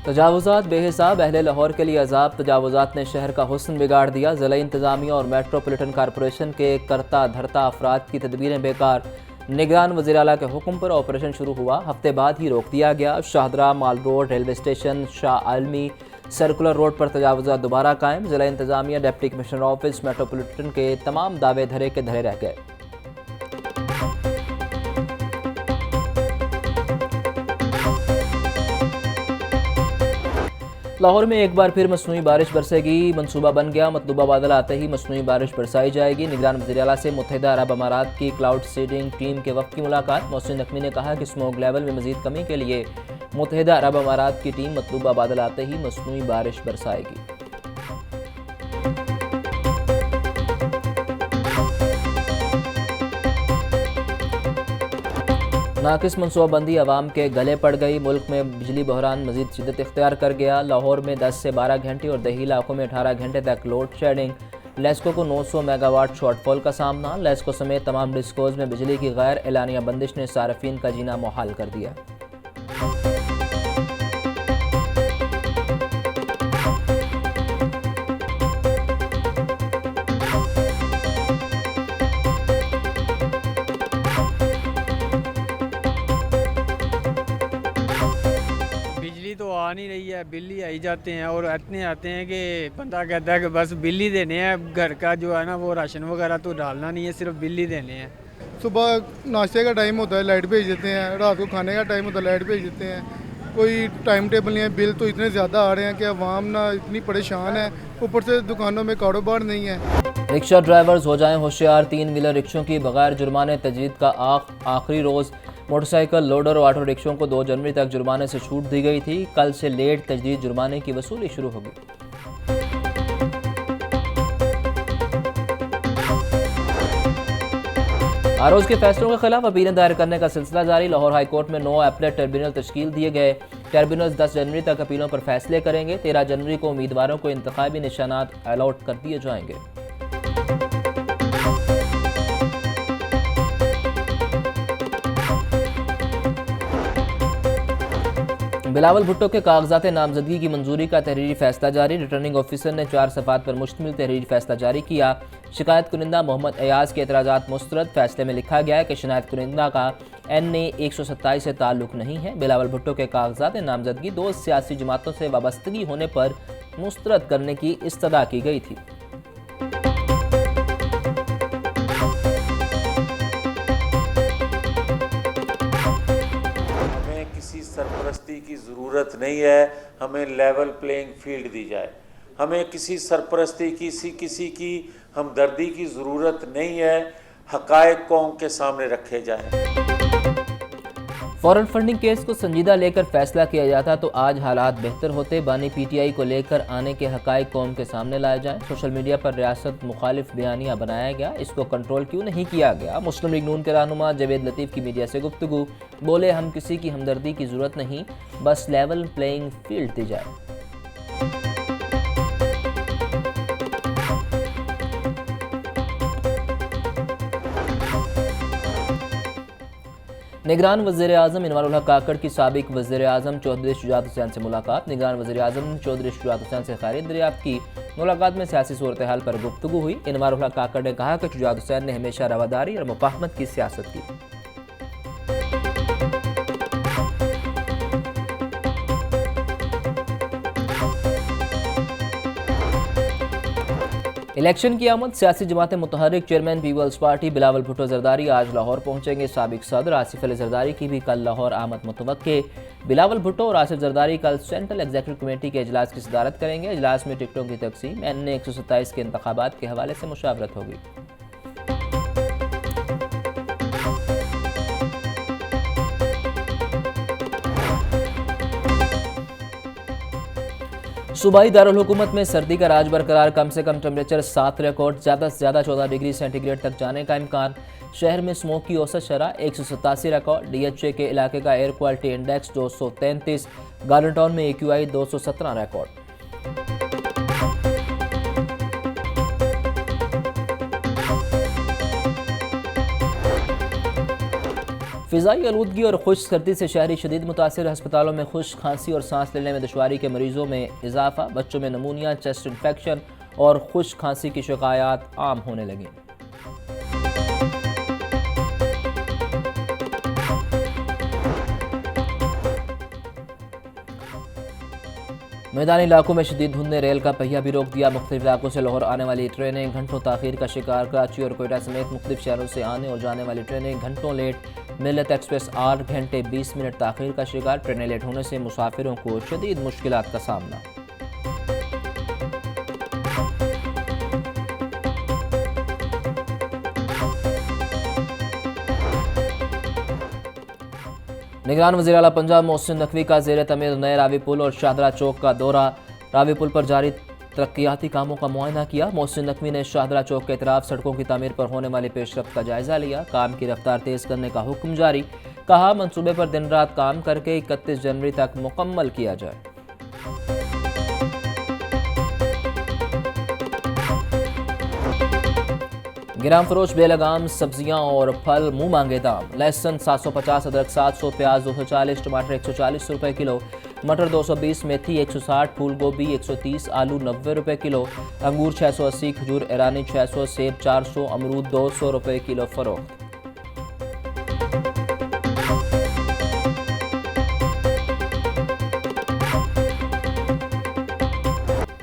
तजावुज़ात बेहिसाब अहले लाहौर के लिए अजाब। तजावुज़ात ने शहर का हुस्न बिगाड़ दिया। ज़िला इंतज़ामिया और मेट्रोपॉलिटन कॉरपोरेशन के करता धरता अफराद की तदबीरें बेकार। निगरान वज़ीर आला के हुक्म पर ऑपरेशन शुरू हुआ, हफ्ते बाद ही रोक दिया गया। शाहदरा, माल रोड, रेलवे स्टेशन, शाह आलमी, सर्कुलर रोड पर तजावुज़ात दोबारा कायम। ज़िला इंतज़ामिया, डिप्टी कमिश्नर ऑफिस, मेट्रोपॉलिटन के तमाम दावे धरे के धरे रह गए। लाहौर में एक बार फिर मसनूई बारिश बरसेगी। मनसूबा बन गया, मतलूबा बादल आते ही मसनूई बारिश बरसाई जाएगी। निगरान वज़ीर आला से मुत्तहिदा अरब अमारात की क्लाउड सीडिंग टीम के वक्त की मुलाकात। मोहसिन नकवी ने कहा कि स्मोक लेवल में मजीद कमी के लिए मुत्तहिदा अरब अमारात की टीम मतलूबा बादल आते ही मसनूई बारिश बरसाएगी। नाकिस मनसूबाबंदी अवाम के गले पड़ गई। मुल्क में बिजली बहरान मजीद शिद्दत इख्तियार कर गया। लाहौर में 10 से 12 घंटे और दही इलाकों में 18 घंटे तक लोड शेडिंग। लेस्को को 900 मेगावाट शॉर्टफॉल का सामना। लेस्को समेत तमाम डिस्कोज में बिजली की गैर एलानिया बंदिश ने सार्फिन का जीना मुहाल कर दिया। तो आ नहीं रही है, बिल ही आई जाते हैं और इतने आते हैं कि बंदा कहता है कि बस बिल ही देने हैं। घर का जो है ना वो राशन वगैरह तो डालना नहीं है, सिर्फ बिल ही देने हैं। सुबह नाश्ते का टाइम होता है, लाइट भेज देते हैं। रात को खाने का टाइम होता है, लाइट भेज देते हैं। कोई टाइम टेबल नहीं है। बिल तो इतने ज़्यादा आ रहे हैं कि अवाम ना इतनी परेशान है, ऊपर से दुकानों में कारोबार नहीं है। रिक्शा ड्राइवर्स हो जाएं होशियार। 3 व्हीलर रिक्शों की बगैर जुर्माने तजदीद का आखिरी रोज़। मोटरसाइकिल, लोडर और ऑटो रिक्शों को 2 जनवरी तक जुर्माने से छूट दी गई थी। कल से लेट तजदीद जुर्माने की वसूली शुरू होगी। आरोज के फैसलों के खिलाफ अपीलें दायर करने का सिलसिला जारी। लाहौर हाई कोर्ट में 9 अपीलेट ट्रिब्यूनल तश्कील दिए गए। ट्रिब्यूनल्स 10 जनवरी तक अपीलों पर फैसले करेंगे। 13 जनवरी को उम्मीदवारों को इंतखाबी निशानात अलॉट कर दिए जाएंगे। बिलावल भुट्टो के कागजात नामजदगी की मंजूरी का तहरीरी फैसला जारी। रिटर्निंग ऑफिसर ने 4 सफ़ात पर मुश्तमिल तहरीरी फैसला जारी किया। शिकायत कुनिंदा मोहम्मद अयाज के एतराज़ात मुस्तरद। फैसले में लिखा गया है कि शिकायत कुनिंदा का NA 127 से ताल्लुक़ नहीं है। बिलावल भुट्टो के कागजात नामजदगी 2 सियासी जमातों से वाबस्तगी होने पर मुस्तरद करने की इस्तदा की गई थी। सरपरस्ती की ज़रूरत नहीं है, हमें लेवल प्लेइंग फील्ड दी जाए। हमें किसी सरपरस्ती किसी की हमदर्दी की ज़रूरत नहीं है, हक़ाइक़ कौम के सामने रखे जाएं। फॉरेन फंडिंग केस को संजीदा लेकर फैसला किया जाता तो आज हालात बेहतर होते। बानी PTI को लेकर आने के हक़ाइक़ कौम के सामने लाए जाएं। सोशल मीडिया पर रियासत मुखालिफ बयानिया बनाया गया, इसको कंट्रोल क्यों नहीं किया गया। मुस्लिम लीग नून के रहनुमा जावेद लतीफ़ की मीडिया से गुफ्तगू। बोले, हम किसी की हमदर्दी की ज़रूरत नहीं, बस लेवल प्लेइंग फील्ड दी जाए। निगरान वज़ीर आज़म इनवारुल हक काकड़ की साबिक वज़ीर आज़म चौधरी शुजात हुसैन से मुलाकात। निगरान वज़ीर आज़म ने चौधरी शुजात हुसैन से खैरियत दरियाफ्त की। मुलाकात में सियासी सूरत हाल पर गुफ्तगू हुई। इनवारुल हक काकड़ ने कहा कि शुजात हुसैन ने हमेशा रवादारी और मुफाहमत की सियासत की। इलेक्शन की आमद। सियासी जमातें मुतहर्रिक। चेयरमैन पीपल्स पार्टी बिलावल भुट्टो जरदारी आज लाहौर पहुंचेंगे। साबिक सदर आसिफ अली जरदारी की भी कल लाहौर आमद मुतवक्के। बिलावल भुट्टो और आसिफ जरदारी कल सेंट्रल एग्जीक्यूटिव कमेटी के इजलास की सदारत करेंगे। इजलास में टिकटों की तकसीम, NA 127 के इंतखाबात के हवाले से मुशावरत होगी। सूबाई दारुल हुकूमत में सर्दी का राज बरकरार। कम से कम टेम्परेचर 7 रिकॉर्ड, ज़्यादा से ज़्यादा 14 डिग्री सेंटीग्रेड तक जाने का इम्कान। शहर में स्मोक की औसत शरह 187 रिकॉर्ड। DHA के इलाके का air quality index 233। Garden town में AQI 217 रिकॉर्ड। फ़िज़ाई आलूदगी और खुश्क सर्दी से शहरी शदीद मुतासिर अस्पतालों में खुश्क खांसी और सांस लेने में दुश्वारी के मरीजों में इजाफा। बच्चों में नमूनिया, चेस्ट इन्फेक्शन और खुश्क खांसी की शिकायत आम होने लगी। मैदानी इलाकों में शदीद धुंध ने रेल का पहिया भी रोक दिया। मुख्तलिफ इलाकों से लाहौर आने वाली ट्रेनें घंटों ताखीर का शिकार। कराची और कोयटा समेत मुख्तलिफ शहरों से आने और जाने वाली ट्रेनें घंटों लेट। मिल्लत एक्सप्रेस 8 घंटे 20 मिनट ताखीर का शिकार। ट्रेनें लेट होने से मुसाफिरों को शदीद मुश्किलात का सामना। निगरान वज़ीर आला पंजाब मोहसिन नकवी का ज़ेर तमीर नए रावी पुल और शाहदरा चौक का दौरा। रावी पुल पर जारी तरक्याती कामों का मुआयना किया। मोहसिन नकवी ने शाहदरा चौक के इतराफ सड़कों की तामीर पर होने वाली पेशरफ्त का जायजा लिया। काम की रफ्तार तेज़ करने का हुक्म जारी। कहा, मंसूबे पर दिन रात काम करके 31 जनवरी तक मुकम्मल किया जाए। गिराम फरोश बेलगाम सब्जियां और फल मुंह मांगे दाम। लहसुन 750, अदरक 700, प्याज 240, टमाटर 140 रुपए किलो, मटर 220, मेथी 160, फूल गोभी 130, आलू 90 रुपए किलो, अंगूर 680, खजूर ईरानी 600, सेब 400, अमरूद 200 रुपए किलो फरोख्त।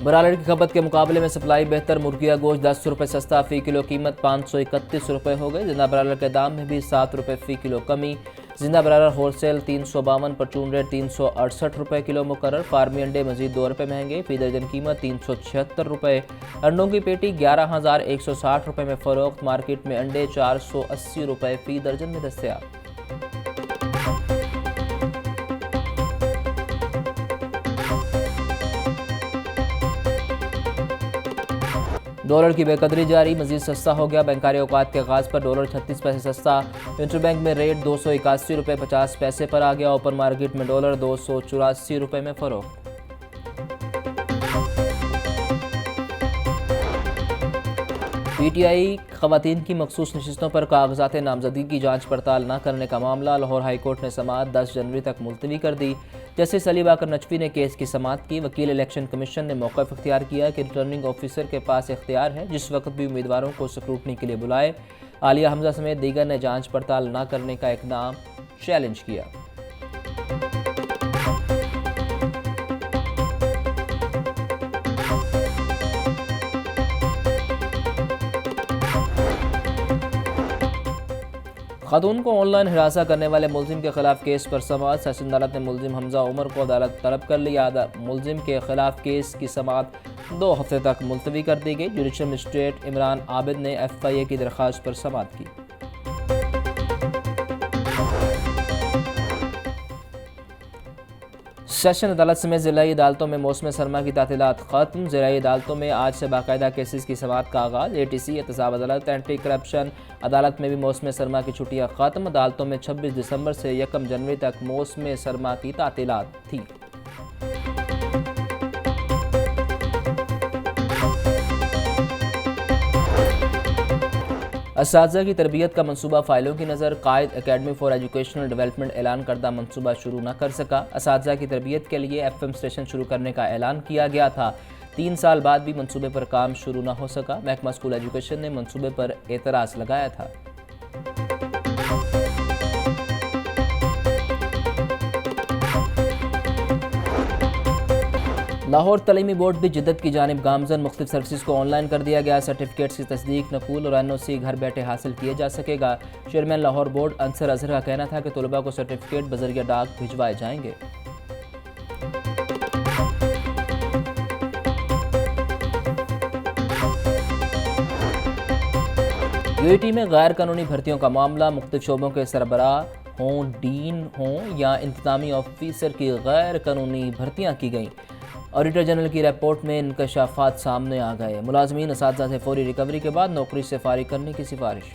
ब्रायलर की खपत के मुकाबले में सप्लाई बेहतर। मुर्गिया गोश्त 10 रुपये सस्ता, फ़ी किलो कीमत 531 रुपये हो गई। जिंदा ब्रायलर के दाम में भी 7 रुपये फ़ी किलो कमी। जिंदा ब्रायलर होलसेल 352, परचून रेट 368 रुपये किलो मुकर्रर। फार्मी अंडे मजीद 2 रुपये महंगे, फ़ी दर्जन कीमत 376 रुपये। अंडों की पेटी 11,160 रुपये में फ़रोख्त। मार्केट में अंडे 480 रुपये फ़ी दर्जन में दस्तयाब। डॉलर की बेकदरी जारी, मजीद सस्ता हो गया। बैंकारी औकात के आगाज़ पर डॉलर 36 पैसे सस्ता। इंटरबैंक में रेट 281 रुपये 50 पैसे पर आ गया। ओपन मार्केट में डॉलर 284 रुपये में फरोख्त। PTI ख़वातीन की मखसूस नशिस्तों पर कागजात नामजदगी की जांच पड़ताल न करने का मामला। लाहौर हाई कोर्ट ने समाअत 10 जनवरी तक मुलतवी कर दी। जस्टिस अली बाकर नचवी ने केस की समाअत की। वकील इलेक्शन कमीशन ने मौक़िफ़ इख्तियार किया कि रिटर्निंग ऑफिसर के पास इख्तियार है जिस वक्त भी उम्मीदवारों को स्क्रूटनी के लिए बुलाए। आलिया हमजा समेत दीगर ने जांच पड़ताल न करने का इक़दाम चैलेंज किया। खातून को ऑनलाइन हिरासा करने वाले मुलजिम के खिलाफ केस पर समाअत। सेशन अदालत ने मुलजिम हमजा उमर को अदालत तलब कर लिया। मुलजिम के खिलाफ केस की समाअत 2 हफ्ते तक मुलतवी कर दी गई। जुडिशल मजिस्ट्रेट इमरान आबिद ने FIA की दरख्वास्त पर समाअत की। सेशन अदालत समेत ज़िलाई अदालतों में मौसम सरमा की तातीलात ख़त्म। ज़िलाई अदालतों में आज से बाकायदा केसेस की समाअत का आगाज़। ATC एहतसाब अदालत, एंटी करप्शन अदालत में भी मौसम सरमा की छुट्टियाँ ख़त्म। अदालतों में 26 दिसंबर से 1 जनवरी तक मौसम सरमा की तातीलात थी। असातिज़ा की तरबियत का मनसूबा फाइलों की नज़र। कायद एकेडमी फॉर एजुकेशनल डेवलपमेंट ऐलान करदा मनसूबा शुरू न कर सका। असातिज़ा की तरबियत के लिए FM स्टेशन शुरू करने का ऐलान किया गया था। 3 साल बाद भी मनसूबे पर काम शुरू न हो सका। महकमा स्कूल एजुकेशन ने मनसूबे पर एतराज़ लगाया था। लाहौर तलीमी बोर्ड भी जिद्दत की जानिब गामजन। मुख्तलिफ सर्विसेज को ऑनलाइन कर दिया गया। सर्टिफिकेट्स की तस्दीक, नकूल और NOC घर बैठे हासिल किए जा सकेगा। चेयरमैन लाहौर बोर्ड अंसर अजहर का कहना था कि तलबा को सर्टिफिकेट बजरिया डाक भिजवाए जाएंगे। UAT में गैर कानूनी भर्तियों का मामला। मुख्तलिफ शोबों के सरबराह हों, डीन हों या इंतजामी ऑफिसर की गैर कानूनी भर्तियाँ की गईं। ऑडिटर जनरल की रिपोर्ट में इंकशाफात सामने आ गए। मुलाजमीन असातिज़ा से फौरी रिकवरी के बाद नौकरी से फारिग करने की सिफारिश।